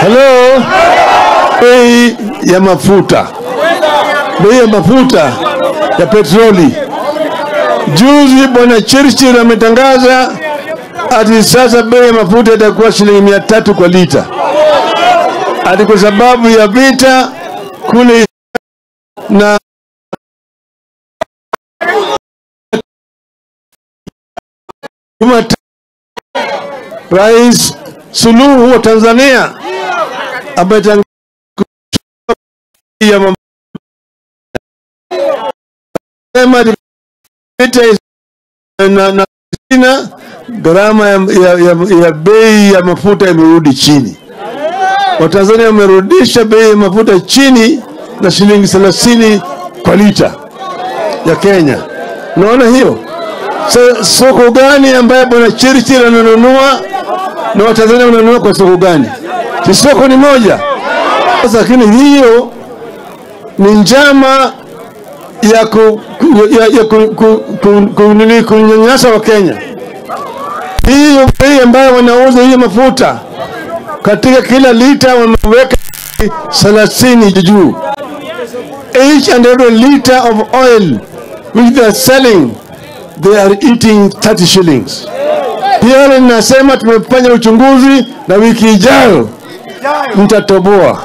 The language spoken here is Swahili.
Hello. Bei ya mafuta. Bei ya mafuta ya petroli. Juzi bwana Churchill ametangaza ati sasa bei ya mafuta itakuwa shilingi 300 kwa lita. Ati kwa sababu ya vita kule na Rais Suluhu wa Tanzania ametangaza na gharama ya bei ya mafuta imerudi chini. Watanzania wamerudisha bei ya mafuta chini na shilingi 30 kwa lita ya Kenya. Unaona hiyo? Soko gani ambaye bwana Churchill ananunua na Watanzania wananunua kwa soko gani? Si soko ni moja. Lakini hiyo ni njama ya kunyanyasa wa Kenya. Hiyo bei ambayo wanauza hiyo mafuta katika kila lita wameweka 30 juu. Each and every liter of oil which they are selling, they are eating 30 shillings. Hiyo ninasema tumefanya uchunguzi na wiki ijayo mtatoboa.